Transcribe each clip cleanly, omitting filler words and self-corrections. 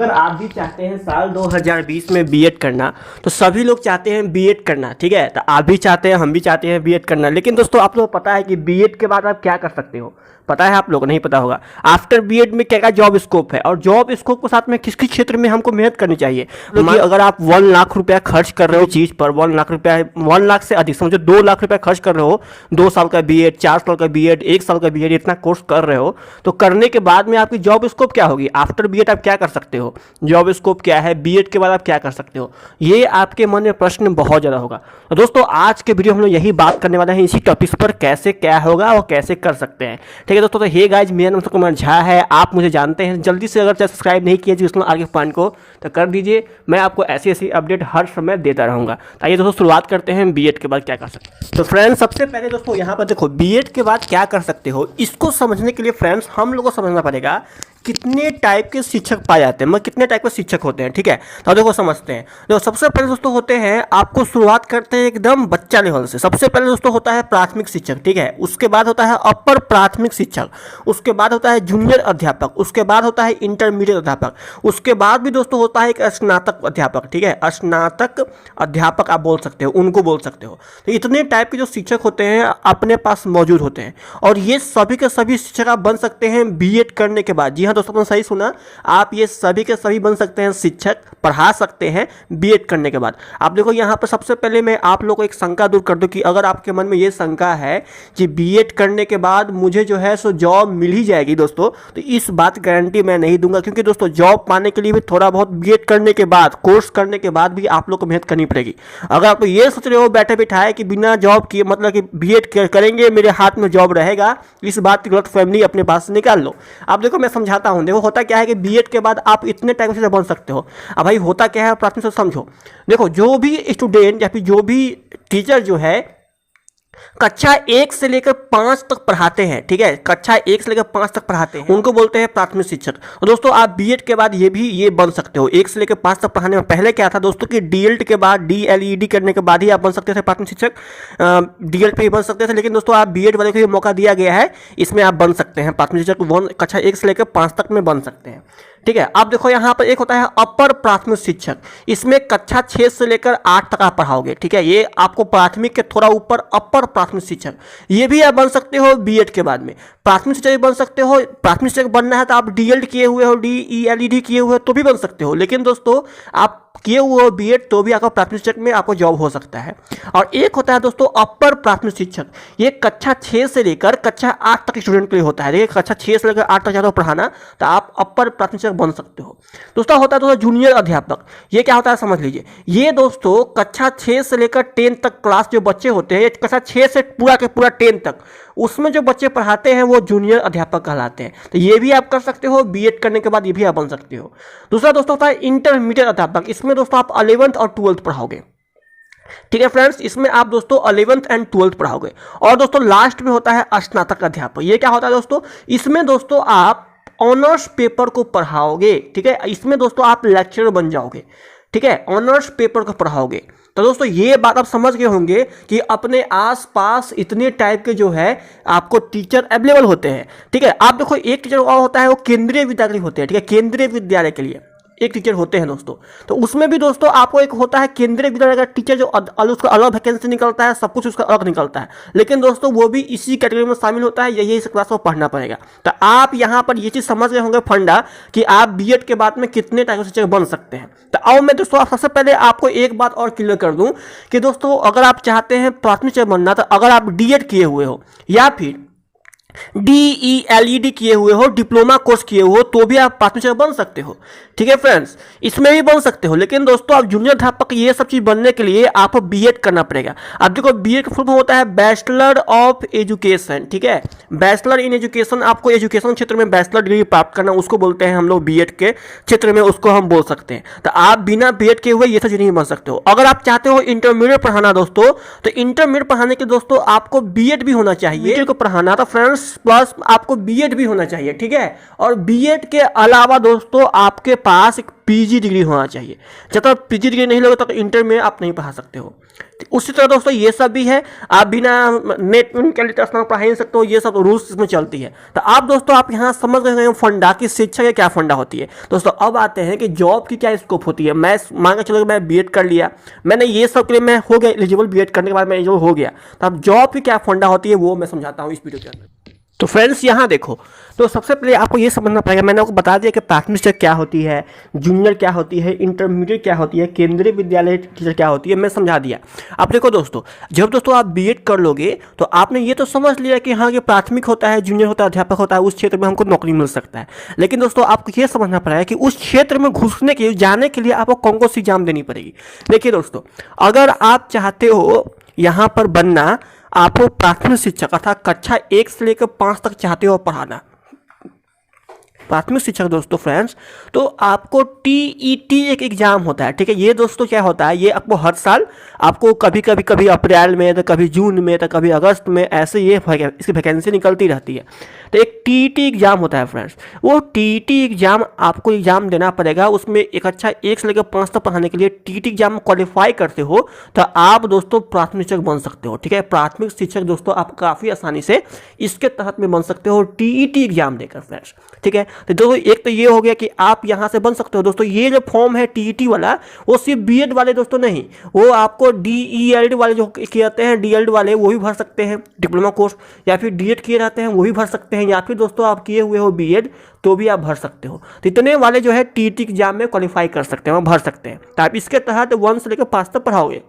अगर आप भी चाहते हैं साल 2020 में बीएड करना, तो सभी लोग चाहते हैं बीएड करना, ठीक है। तो आप भी चाहते हैं, हम भी चाहते हैं बीएड करना। लेकिन दोस्तों आप लोगों को पता है कि बीएड के बाद आप क्या कर सकते हो? पता है आप लोगों को? नहीं पता होगा। आफ्टर बीएड में क्या क्या जॉब स्कोप है, और जॉब स्कोप के साथ में किस किस क्षेत्र में हमको मेहनत करनी चाहिए। क्योंकि अगर आप 1 लाख रुपया खर्च कर रहे हो चीज़ पर, 1 लाख रुपया, 1 लाख से अधिक समझो 2 लाख रुपया खर्च कर रहे हो, 2 साल का बीएड, 4 साल का बीएड, 1 साल का बीएड, इतना कोर्स कर रहे हो, तो करने के बाद में आपकी जॉब स्कोप क्या होगी? आफ्टर बीएड आप क्या कर सकते हो? जॉब स्कोप क्या है? बीएड के बाद आप क्या कर सकते हो? ये आपके मन में प्रश्न बहुत ज़्यादा होगा। तो दोस्तों आज के वीडियो हम लोग यही बात करने वाले हैं, इसी टॉपिक पर, कैसे क्या होगा और कैसे कर सकते हैं, ठीक है दोस्तों। तो हे गाइज, मेरा नाम कुमार झा है, आप मुझे जानते हैं। जल्दी से अगर सब्सक्राइब नहीं किए जिसमें आगे पॉइंट को, तो कर दीजिए। मैं आपको ऐसी ऐसी अपडेट हर समय देता रहूँगा। तो आइए दोस्तों शुरुआत करते हैं बीएड के बाद क्या कर सकते हैं। तो फ्रेंड्स सबसे पहले दोस्तों यहाँ पर देखो, बीएड के बाद क्या कर सकते हो, इसको समझने के लिए फ्रेंड्स हम लोगों को समझना पड़ेगा कितने टाइप के शिक्षक पाए जाते हैं, मतलब कितने टाइप के शिक्षक होते हैं, ठीक है। तो देखो समझते हैं। तो सबसे पहले दोस्तों होते हैं, आपको शुरुआत करते हैं एकदम बच्चा लेवल से। सबसे पहले दोस्तों होता है प्राथमिक शिक्षक, ठीक है। उसके बाद होता है अपर प्राथमिक शिक्षक, उसके बाद होता है जूनियर अध्यापक, उसके बाद होता है इंटरमीडिएट अध्यापक, उसके बाद भी दोस्तों होता है एक स्नातक अध्यापक, ठीक है। स्नातक अध्यापक आप बोल सकते हो, उनको बोल सकते हो। तो इतने टाइप के जो शिक्षक होते हैं अपने पास मौजूद होते हैं, और ये सभी के सभी शिक्षक आप बन सकते हैं बीएड करने के बाद। जी हाँ दोस्तों, आपने सही सुना, आप ये सभी के सभी बन सकते हैं शिक्षक, पढ़ा सकते हैं बीएड करने के बाद। आप देखो यहाँ पर सबसे पहले मैं आप लोगों को एक शंका दूर कर दूं कि अगर आपके मन में ये शंका है कि बीएड करने के बाद मुझे जो है सो जॉब मिल ही जाएगी दोस्तों, तो इस बात गारंटी मैं नहीं दूंगा। क्योंकि दोस्तों जॉब पाने के लिए भी थोड़ा बहुत बीएड करने के बाद, कोर्स करने के बाद भी आप लोग को मेहनत करनी पड़ेगी। अगर आप ये सोच रहे हो बैठे बिठाए कि बिना जॉब किए, मतलब कि बीएड करेंगे मेरे हाथ में जॉब रहेगा, इस बात की गलत फैमिली अपने पास से निकाल लो। आप देखो मैं समझाता हूँ। देखो होता क्या है कि बीएड के बाद आप इतने टाइप से बन सकते हो। अब भाई होता क्या है, प्राथमिक से समझो। देखो जो भी स्टूडेंट या फिर जो भी टीचर जो है कक्षा 1 से लेकर 5 तक पढ़ाते हैं, ठीक है, कक्षा 1 से लेकर 5 तक पढ़ाते हैं, उनको बोलते हैं प्राथमिक शिक्षक। और दोस्तों आप बीएड के बाद ये बन सकते हो। 1 से लेकर 5 तक पढ़ाने में पहले क्या था दोस्तों कि डीएलएड के बाद, डीएलईडी करने के बाद ही आप बन सकते थे प्राथमिक शिक्षक। डीएलएड पे ही बन सकते थे, लेकिन दोस्तों आप बीएड वाले को ये मौका दिया गया है, इसमें आप बन सकते हैं प्राथमिक शिक्षक। कक्षा 1 से लेकर 5 तक में बन सकते हैं, ठीक है। अब देखो यहाँ पर एक होता है अपर प्राथमिक शिक्षक, इसमें कक्षा 6 से लेकर 8 तक आप पढ़ाओगे, ठीक है। ये आपको प्राथमिक के थोड़ा ऊपर अपर प्राथमिक शिक्षक, ये भी आप बन सकते हो बीएड के बाद में। प्राथमिक शिक्षक भी बन सकते हो। प्राथमिक शिक्षक बनना है तो आप डीएलएड किए हुए हो, डीईएलईडी किए हुए हो तो भी बन सकते हो। लेकिन दोस्तों आप किए हुए हो बीएड तो भी आपका प्राथमिक शिक्षक में आपको जॉब हो सकता है। और एक होता है दोस्तों अपर प्राथमिक शिक्षक, ये कक्षा 6 से लेकर कक्षा 8 तक स्टूडेंट के लिए होता है। देखिए कक्षा 6 से लेकर 8 तक जाते हो पढ़ाना, तो आप अपर प्राथमिक शिक्षक बन सकते हो। दोस्तों होता है दोस्तों जूनियर अध्यापक, ये क्या होता है समझ लीजिए। ये दोस्तों कक्षा 6 से लेकर 10 तक क्लास जो बच्चे होते हैं, कक्षा 6 से पूरा के पूरा 10 तक, उसमें जो बच्चे पढ़ाते हैं वो जूनियर अध्यापक कहलाते हैं। तो ये भी आप कर सकते हो बीएड करने के बाद, ये भी आप बन सकते हो। दूसरा दोस्तों होता है इंटरमीडिएट अध्यापक, इसमें दोस्तों आप 11th और 12th पढ़ाओगे, ठीक है फ्रेंड्स। इसमें आप दोस्तों 11th एंड 12th पढ़ाओगे। और दोस्तों लास्ट में होता है स्नातक अध्यापक। ये क्या होता है दोस्तों, इसमें दोस्तों आप ऑनर्स पेपर को पढ़ाओगे, ठीक है। इसमें दोस्तों आप लेक्चरर बन जाओगे, ठीक है, ऑनर्स पेपर को पढ़ाओगे। तो दोस्तों ये बात आप समझ गए होंगे कि अपने आसपास इतने टाइप के जो है आपको टीचर अवेलेबल होते हैं, ठीक है। आप देखो एक टीचर और होता है वो केंद्रीय विद्यालय होते हैं, ठीक है, केंद्रीय विद्यालय के लिए एक टीचर होते हैं दोस्तों। तो उसमें भी दोस्तों आपको एक होता है केंद्रीय विद्यालय का टीचर, जो उसका अलग वैकेंसी निकलता है, सब कुछ उसका अलग निकलता है। लेकिन दोस्तों वो भी इसी कैटेगरी में शामिल होता है, यही इस क्लास को पढ़ना पड़ेगा। तो आप यहाँ पर ये चीज़ समझ गए होंगे फंडा कि आप बीएड के बाद में कितने टाइप के शिक्षक बन सकते हैं। तो आओ मैं दोस्तों सबसे पहले आपको एक बात और क्लियर कर दूं कि दोस्तों अगर आप चाहते हैं प्राथमिक शिक्षक बनना, तो अगर आप डीएड किए हुए हो या फिर डीईएलईडी किए हुए हो, डिप्लोमा कोर्स किए हुए हो, तो भी आप प्राथमिक शिक्षक बन सकते हो, ठीक है फ्रेंड्स, इसमें भी बन सकते हो। लेकिन दोस्तों आप जूनियर अध्यापक ये सब चीज बनने के लिए आपको बीएड करना पड़ेगा। अब देखो बीएड का फुल फॉर्म होता है बैचलर ऑफ एजुकेशन, ठीक है, बैचलर इन एजुकेशन। आपको एजुकेशन क्षेत्र में बैचलर डिग्री प्राप्त करना, उसको बोलते हैं हम लोग बीएड के क्षेत्र में, उसको हम बोल सकते हैं। तो आप बिना बीएड के हुए ये सब चीज नहीं बन सकते हो। अगर आप चाहते हो इंटरमीडिएट पढ़ाना दोस्तों, तो इंटरमीडिएट पढ़ाने के दोस्तों आपको बीएड भी होना चाहिए को पढ़ाना, तो फ्रेंड्स प्लस आपको बीएड भी होना चाहिए, ठीक है। और बीएड के अलावा दोस्तों आपके पास एक पीजी डिग्री होना चाहिए। जब तक पीजी डिग्री नहीं लोगे तब इंटर में आप नहीं पढ़ा सकते हो। उसी तरह दोस्तों ये सब भी है, आप बिना नेट कैलिटर पढ़ा नहीं सकते हो, ये सब रूल्स इसमें चलती है। तो आप दोस्तों आप यहाँ समझ गए हैं फंडा की शिक्षा की क्या फंडा होती है। दोस्तों अब आते हैं कि जॉब की क्या स्कोप होती है। मैं मान के चलो मैं बीएड कर लिया, मैंने ये सब के लिए मैं हो गया एलिजिबल, बीएड करने के बाद मैं एलिजिबल हो गया, तो अब जॉब की क्या फंडा होती है वो मैं समझाता हूँ इस वीडियो के अंदर। तो फ्रेंड्स यहाँ देखो, तो सबसे पहले आपको ये समझना पड़ेगा, मैंने आपको बता दिया कि प्राथमिक शिक्षक क्या होती है, जूनियर क्या होती है, इंटरमीडिएट क्या होती है, केंद्रीय विद्यालय टीचर क्या होती है, मैं समझा दिया। अब देखो दोस्तों, जब दोस्तों आप बीएड कर लोगे तो आपने ये तो समझ लिया कि हाँ ये प्राथमिक होता है, जूनियर होता है, अध्यापक होता है, उस क्षेत्र में हमको नौकरी मिल सकता है। लेकिन दोस्तों आपको ये समझना पड़ेगा कि उस क्षेत्र में घुसने के लिए, जाने के लिए आपको कौन कौन सी एग्जाम देनी पड़ेगी। देखिए दोस्तों, अगर आप चाहते हो यहाँ पर बनना, आपको प्राथमिक शिक्षक अर्थात कक्षा 1 से लेकर 5 तक चाहते हो पढ़ाना, प्राथमिक शिक्षक दोस्तों फ्रेंड्स, तो आपको टीईटी एक एग्जाम होता है। ठीक है, ये दोस्तों क्या होता है, ये आपको हर साल आपको कभी अप्रैल में, तो कभी जून में, तो कभी अगस्त में, ऐसे ये इसकी वैकेंसी निकलती रहती है। तो एक टीईटी एग्जाम होता है फ्रेंड्स, वो टीईटी एग्जाम आपको एग्जाम देना पड़ेगा। उसमें एक कक्षा 1 से लेकर 5 तक पढ़ाने के लिए टीईटी एग्जाम क्वालिफाई करते हो तो आप दोस्तों प्राथमिक शिक्षक बन सकते हो। ठीक है, प्राथमिक शिक्षक दोस्तों आप काफ़ी आसानी से इसके तहत में बन सकते हो टीईटी एग्जाम देकर फ्रेंड्स। ठीक है, तो दोस्तों एक तो ये हो गया कि आप यहाँ से बन सकते हो। दोस्तों ये जो फॉर्म है टीईटी वाला, वो सिर्फ बीएड वाले दोस्तों नहीं, वो आपको डीईएलडी वाले जो किए जाते हैं, डीएलड वाले वो भी भर सकते हैं डिप्लोमा कोर्स, या फिर डीएड किए जाते हैं वो भी भर सकते हैं, या फिर दोस्तों आप किए हुए हो बीएड तो भी आप भर सकते हो। तो इतने वाले जो है टीईटी एग्जाम में क्वालिफाई कर सकते हैं, भर सकते हैं। तो आप इसके तहत 1 से लेकर 5 तक पढ़ाओगे।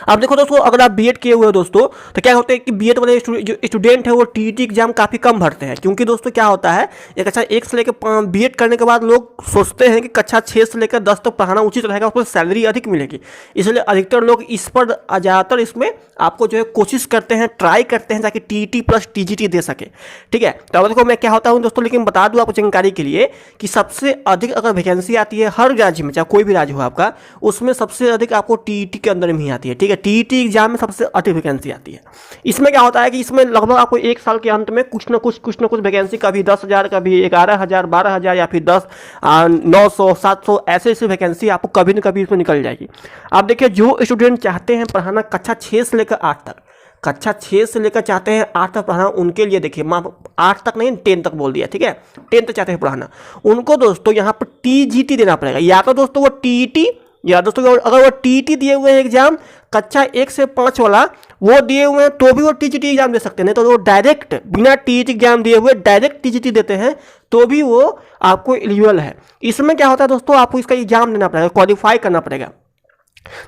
अब देखो दोस्तों, अगर आप बीएड किए हुए हो दोस्तों, तो क्या होता है कि बीएड वाले जो स्टूडेंट है वो टीईटी एग्जाम काफ़ी कम भरते हैं। क्योंकि दोस्तों क्या होता है, एक कक्षा 1 से लेकर बीएड करने के बाद लोग सोचते हैं कि कक्षा 6 से लेकर 10 तक पढ़ाना उचित रहेगा, उसमें सैलरी अधिक मिलेगी, इसलिए अधिकतर लोग इस पर ज़्यादातर इसमें आपको जो है कोशिश करते हैं, ट्राई करते हैं ताकि टीईटी प्लस टीजीटी दे सके। ठीक है, तो अब देखो मैं क्या होता हूँ दोस्तों, लेकिन बता दूँ आपको जानकारी के लिए कि सबसे अधिक अगर वैकेंसी आती है हर राज्य में, चाहे कोई भी राज्य हो आपका, उसमें सबसे अधिक आपको टीईटी के अंदर में ही आती है। ठीक है, टीईटी एग्जाम में सबसे अधिक वैकेंसी आती है। इसमें क्या होता है कि इसमें लगभग आपको 1 साल के अंत में कुछ ना कुछ वैकेंसी, कभी 10,000, कभी 11,000, 12,000, या फिर 10, 900, 700 ऐसे वैकेंसी आपको कभी न कभी इसमें निकल जाएगी। आप देखिए, जो स्टूडेंट चाहते हैं पढ़ाना कक्षा 6 से लेकर 8 तक, कक्षा 6 से लेकर चाहते हैं 8 तक पढ़ाना, उनके लिए देखिए 8 तक नहीं 10 तक बोल दिया। ठीक है, 10 तक चाहते हैं पढ़ाना, उनको दोस्तों यहाँ पर टीजीटी देना पड़ेगा। या तो दोस्तों वो टीईटी, या दोस्तों अगर वो टीईटी दिए हुए हैं एग्जाम कक्षा 1 से 5 वाला वो दिए हुए हैं तो भी वो टीजीटी एग्जाम दे सकते हैं। नहीं तो वो डायरेक्ट बिना टीईटी एग्जाम दिए हुए डायरेक्ट टीजीटी देते हैं तो भी वो आपको एलिजिबल है। इसमें क्या होता है दोस्तों, आपको इसका एग्जाम देना पड़ेगा, क्वालिफाई करना पड़ेगा।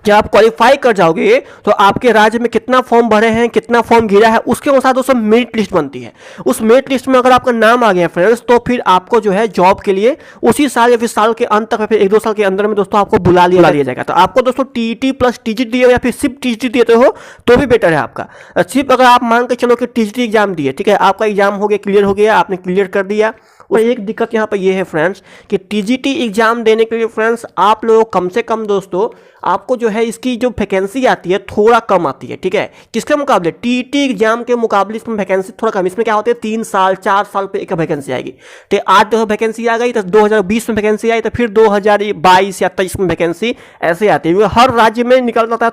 जब आप क्वालिफाई कर जाओगे तो आपके राज्य में कितना फॉर्म भरे हैं, कितना फॉर्म गिरा है, उसके अनुसार दोस्तों मेरिट लिस्ट बनती है। उस मेरिट लिस्ट में अगर आपका नाम आ गया फ्रेंड्स, तो फिर आपको जो है जॉब के लिए उसी साल या फिर साल के अंत तक, फिर 1-2 साल के अंदर में दोस्तों आपको बुला लिया जाएगा। तो आपको दोस्तों टीईटी प्लस टीजीटी दिए या फिर सिर्फ टीजीटी देते हो तो भी बेटर है आपका। सिर्फ अगर आप मान के चलो कि टीजीटी एग्जाम दिए, ठीक है, आपका एग्जाम हो गया, क्लियर हो गया, आपने क्लियर कर दिया। और एक दिक्कत यहाँ पर ये है फ्रेंड्स कि टीजीटी एग्जाम देने के लिए फ्रेंड्स आप लोग कम से कम दोस्तों आपको जो है इसकी जो वैकेंसी आती है थोड़ा कम आती है। ठीक है, किसके मुकाबले, टीईटी एग्जाम के मुकाबले इसमें वैकेंसी थोड़ा कम। इसमें क्या होता है 3 साल 4 साल पे एक वैकेंसी आएगी। तो आज जो वैकेंसी आ गई तो 2020 में वैकेंसी आई, तो फिर 2022 या 23 में वैकेंसी ऐसे आती है। हर राज्य में निकल जाता है,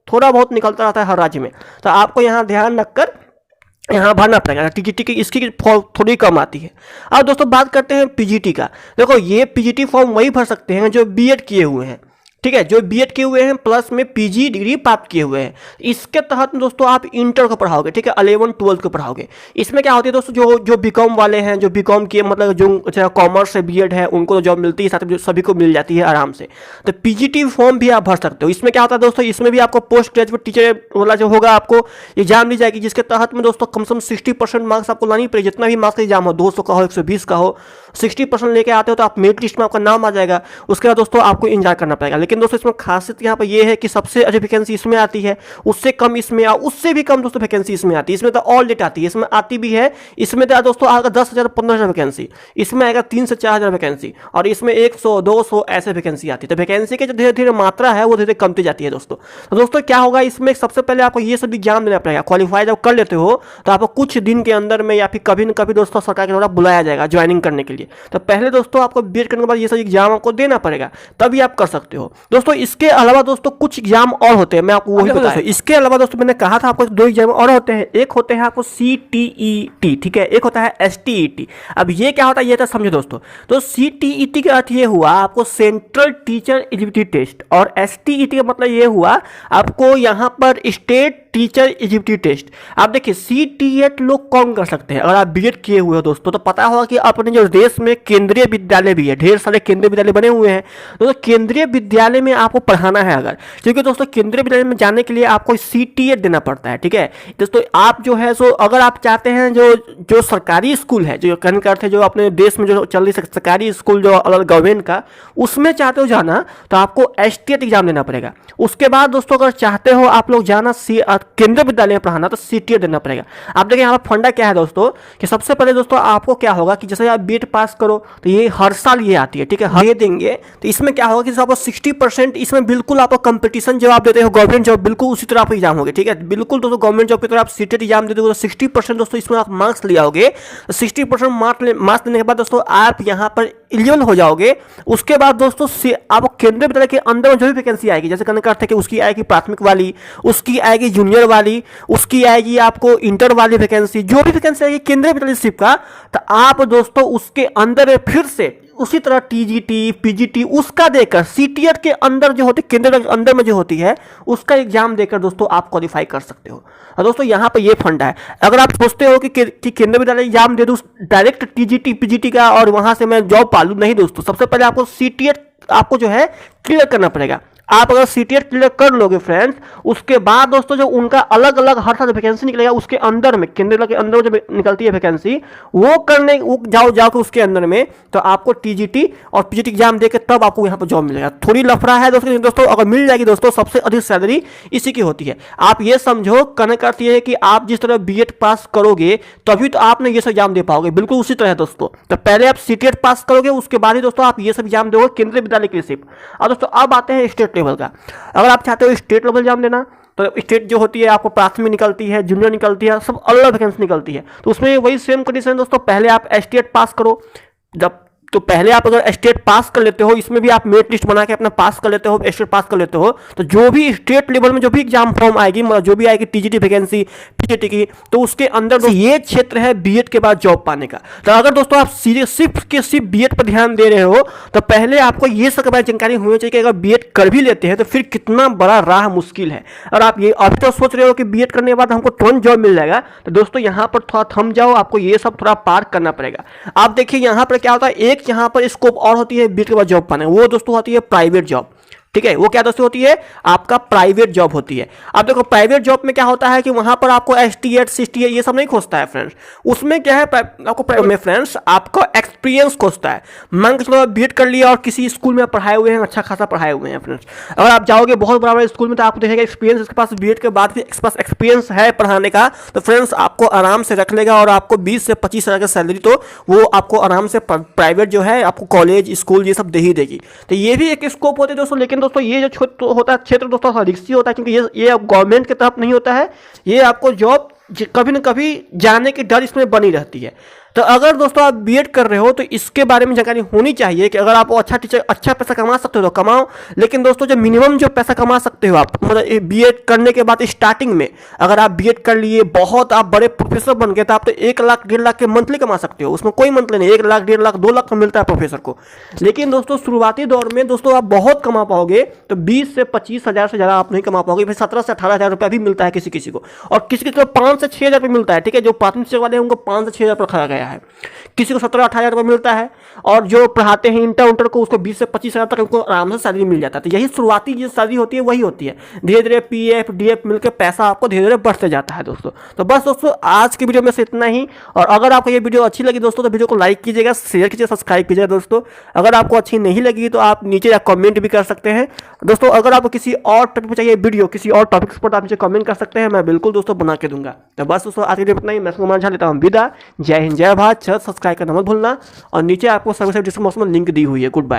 थोड़ा बहुत निकलता रहता है हर राज्य में। तो आपको यहाँ ध्यान रखकर यहाँ भरना पड़ेगा। टीजीटी की इसकी थोड़ी कम आती है। अब दोस्तों बात करते हैं पीजीटी का। देखो ये पीजीटी फॉर्म वही भर सकते हैं जो बीएड किए हुए हैं। ठीक है, जो बीएड किए हुए हैं प्लस में पीजी डिग्री प्राप्त किए हुए हैं। इसके तहत दोस्तों आप इंटर को पढ़ाओगे। ठीक है, 11, 12 को पढ़ाओगे। इसमें क्या होती है दोस्तों, जो बीकॉम वाले हैं, जो बीकॉम किए मतलब जो कॉमर्स से बीएड है उनको तो जॉब मिलती है, साथ में सभी को मिल जाती है आराम से। तो पीजीटी फॉर्म भी आप भर सकते हो। इसमें क्या होता है दोस्तों, इसमें भी आपको पोस्ट ग्रेजुएट टीचर वाला जो होगा आपको एग्जाम दी जाएगी, जिसके तहत में दोस्तों कम से कम 60% मार्क्स आपको लानी पड़ेगी। जितना भी मार्क्स का एग्जाम हो, 200 का हो, 120 का हो, 60% लेके आते हो तो आप मेरिट लिस्ट में आपका नाम आ जाएगा। उसके बाद दोस्तों आपको इंतजार करना पड़ेगा। लेकिन दोस्तों इसमें खासियत यहाँ पर ये है कि सबसे अधिक वैकेंसी इसमें आती है, उससे कम इसमें, उससे भी कम दोस्तों वैकेंसी इसमें आती है। इसमें तो ऑल डेट आती है, इसमें आती भी है। इसमें तो दोस्तों आएगा 10,000 15,000 वैकेंसी, इसमें आएगा 3 से 4,000 वैकेंसी, और इसमें 100 200 ऐसे वैकेंसी आती है। तो वैकेंसी की जो धीरे धीरे मात्रा है वो धीरे धीरे कमती जाती है दोस्तों। तो दोस्तों क्या होगा, इसमें सबसे पहले आपको ये सब एग्जाम देना पड़ेगा। क्वालिफाई जब कर लेते हो तो आपको कुछ दिन के अंदर में या फिर कभी न कभी दोस्तों सरकार के द्वारा बुलाया जाएगा ज्वाइनिंग करने के लिए। तो पहले दोस्तों आपको बीएड करने के बाद ये सब एग्जाम आपको देना पड़ेगा, तभी आप कर सकते हो दोस्तों। इसके अलावा दोस्तों कुछ एग्जाम और होते हैं, मैं आपको वही बताऊं। इसके अलावा दोस्तों मैंने कहा था आपको 2 एग्जाम और होते हैं। एक होते हैं आपको CTET, ठीक है, एक होता है STET। अब ये क्या होता है ये तो समझो दोस्तों। तो CTET का अर्थ ये हुआ आपको सेंट्रल टीचर एलिजिबिलिटी टेस्ट, और STET का मतलब ये हुआ आपको यहाँ पर स्टेट टीचर एलिजिबिलिटी टेस्ट। आप देखिए CTET लोग कौन कर सकते हैं, अगर आप बीएड किए हुए हो दोस्तों तो पता होगा कि अपने जो देश में केंद्रीय विद्यालय भी है, ढेर सारे केंद्रीय विद्यालय बने हुए हैं। दोस्तों केंद्रीय विद्यालय में आपको पढ़ाना है अगर, क्योंकि दोस्तों केंद्रीय विद्यालय में जाने के लिए आपको CTET देना पड़ता है, ठीक है। दोस्तों आप जो है सो अगर आप चाहते हैं जो सरकारी स्कूल है, जो कहने का अर्थ है जो अपने देश में जो चल रही सरकारी स्कूल जो अलग गवर्नमेंट का, उसमें चाहते हो जाना तो आपको STET एग्जाम देना पड़ेगा। उसके बाद दोस्तों अगर चाहते हो आप लोग जाना केंद्रीय विद्यालय में पढ़ाना तो CTET देना पड़ेगा। आप देखिए यहाँ पर फंडा क्या है दोस्तों, कि सबसे पहले दोस्तों आपको क्या होगा कि जैसे आप बीएड पास करो तो ये हर साल ये आती है, ठीक है, ये देंगे। तो इसमें क्या होगा कि आपको 60% इसमें बिल्कुल आपको कंपटीशन जब आप देते हो गवर्नमेंट जॉब, बिल्कुल उसी तरह आप एग्जाम होगे, ठीक है, बिल्कुल दोस्तों गवर्नमेंट जॉब की तरह आप CTET एग्जाम देते हो तो 60% दोस्तों इसमें आप मार्क्स लिया होगे। तो 60% मार्क्स लेने के बाद दोस्तों आप यहाँ पर एलिजिबल हो जाओगे। उसके बाद दोस्तों आप केंद्रीय विद्यालय के अंदर जो भी वैकेंसी आएगी, जैसे कहने का अर्थ है कि उसकी आएगी प्राथमिक वाली, उसकी आएगी जूनियर वाली, उसकी आएगी आपको इंटर वाली वैकेंसी, जो भी वैकेंसी आएगी केंद्रीय विद्यालय का, तो आप दोस्तों उसके अंदर फिर से उसी तरह TGT PGT उसका देकर CTET के अंदर जो होती है, केंद्र के अंदर में जो होती है उसका एग्जाम देकर दोस्तों आप क्वालिफाई कर सकते हो। और दोस्तों यहाँ पे ये फंडा है, अगर आप सोचते हो कि केंद्रीय विद्यालय एग्जाम दे दूँ डायरेक्ट TGT PGT का और वहाँ से मैं जॉब पालूँ, नहीं दोस्तों, सबसे पहले आपको CTET आपको जो है क्लियर करना पड़ेगा। आप अगर CTET क्लियर कर लोगे फ्रेंड्स, उसके बाद दोस्तों जो उनका अलग अलग हर साल वैकेंसी निकलेगा उसके अंदर में, केंद्र के अंदर जो निकलती है वैकेंसी, वो करने वो जाओ के उसके अंदर में, तो आपको TGT और PGT एग्जाम देकर तब आपको यहाँ पर जॉब मिलेगा। थोड़ी लफड़ा है दोस्तों, अगर मिल जाएगी दोस्तों, सबसे अधिक सैलरी इसी की होती है। आप ये समझो, कहने का अर्थ ये है कि आप जिस तरह BED पास करोगे तभी तो आपने ये सब एग्जाम दे पाओगे, बिल्कुल उसी तरह दोस्तों। तो पहले आप CTET पास करोगे, उसके बाद ही दोस्तों आप ये सब एग्जाम दोगे केंद्रीय विद्यालय के लिए सिर्फ। और दोस्तों अब आते हैं स्टेट लेवल का। अगर आप चाहते हो स्टेट लेवल एग्जाम देना तो स्टेट जो होती है आपको प्राथमिक निकलती है, जूनियर निकलती है, सब अलग अलग वैकेंसी निकलती है। तो उसमें वही सेम कंडीशन दोस्तों, पहले आप STET पास करो। जब तो पहले आप अगर स्टेट पास कर लेते हो, इसमें भी आप मेरिट लिस्ट बना के अपना पास कर लेते हो, स्टेट पास कर लेते हो, तो जो भी स्टेट लेवल में जो भी एग्जाम फॉर्म आएगी, मतलब जो भी आएगी TGT वैकेंसी PGT की, तो उसके अंदर ये क्षेत्र है बीएड के बाद जॉब पाने का। तो अगर दोस्तों आप सिर्फ बीएड पर ध्यान दे रहे हो तो पहले आपको ये सब जानकारी होनी चाहिए कि अगर बीएड कर भी लेते हैं तो फिर कितना बड़ा राह मुश्किल है। और आप ये अभी तो सोच रहे हो कि बीएड करने के बाद हमको तुरंत जॉब मिल जाएगा, तो दोस्तों यहाँ पर थोड़ा थम जाओ, आपको ये सब थोड़ा पार करना पड़ेगा। आप देखिए यहाँ पर क्या होता है, एक यहाँ पर स्कोप और होती है बीएड के बाद जॉब पाने, वो दोस्तों होती है प्राइवेट जॉब। ठीक है, वो क्या दोस्तों होती है, आपका प्राइवेट जॉब होती है। अब देखो प्राइवेट जॉब में क्या होता है कि वहां पर आपको STET CTET ये सब नहीं खोजता है फ्रेंड्स। उसमें क्या है, आपको प्राइवेट में फ्रेंड्स आपका एक्सपीरियंस खोजता है। मान के चलो बीएड कर लिया और किसी स्कूल में पढ़ाए हुए हैं, अच्छा खासा पढ़ाए हुए हैं फ्रेंड्स। अगर आप जाओगे बहुत बड़ा स्कूल में तो आपको देखेगा एक्सपीरियंस, इसके पास बीएड के बाद भी इसके पास एक्सपीरियंस है पढ़ाने का, तो फ्रेंड्स आपको आराम से रख लेगा और आपको 20 से 25 हज़ार का सैलरी तो वो आपको आराम से प्राइवेट जो है आपको कॉलेज स्कूल ये सब दे ही देगी। तो ये भी एक स्कोप होते है दोस्तों। लेकिन दोस्तों ये जो होता है क्षेत्र दोस्तों रिस्की होता है, क्योंकि ये गवर्नमेंट के तरफ नहीं होता है, ये आपको जॉब कभी न कभी जाने की डर इसमें बनी रहती है। तो अगर दोस्तों आप बीएड कर रहे हो तो इसके बारे में जानकारी होनी चाहिए कि अगर आप अच्छा टीचर अच्छा पैसा कमा सकते हो तो कमाओ। लेकिन दोस्तों जो मिनिमम जो पैसा कमा सकते हो आप, मतलब बीएड करने के बाद स्टार्टिंग में अगर आप बीएड कर लिए, बहुत आप बड़े प्रोफेसर बन गए, तो आप तो 1 लाख 1.5 लाख के मंथली कमा सकते हो, उसमें कोई मंथली नहीं। 1 लाख 1.5 लाख 2 लाख का मिलता है प्रोफेसर को। लेकिन दोस्तों शुरुआती दौर में दोस्तों आप बहुत कमा पाओगे, तो 20 से 25 हज़ार से ज़्यादा आप नहीं कमा पाओगे। फिर 17 से 18 हज़ार रुपया भी मिलता है किसी किसी को, और किसी किसी को 5 से 6 हज़ार रुपये मिलता है। ठीक है, जो प्राथमिक शिक्षक वाले हैं उनको 5 से 6 हज़ार रखा गया गया है। किसी को 17-18 रुपये मिलता है और जो पढ़ाते हैं इंटर को उसको 20 से 25 हज़ार तक उनको आराम से सैलरी मिल जाता है। तो यही शुरुआती जो सैलरी होती है वही होती है, धीरे धीरे पीएफ डीएफ मिलकर पैसा आपको धीरे धीरे बढ़ते जाता है दोस्तों। तो बस दोस्तों आज की वीडियो में से इतना ही, और अगर आपको ये वीडियो अच्छी लगी दोस्तों तो वीडियो को लाइक कीजिएगा, शेयर कीजिए, सब्सक्राइब कीजिएगा दोस्तों। अगर आपको अच्छी नहीं लगी तो आप नीचे कमेंट भी कर सकते हैं दोस्तों। अगर आपको किसी और टॉपिक पर चाहिए वीडियो, किसी और टॉपिक्स पर आप नीचे कमेंट कर सकते हैं, मैं बिल्कुल दोस्तों बना के दूंगा। तो बस दोस्तों आज की वीडियो इतना ही, मैं कुमार झा लेता हूँ विदा। जय हिंद जय भारत, सब्सक्राइब करना मत भूलना और नीचे आपको सर्विस डिस्क्रिप्शन में लिंक दी हुई है। Good bye.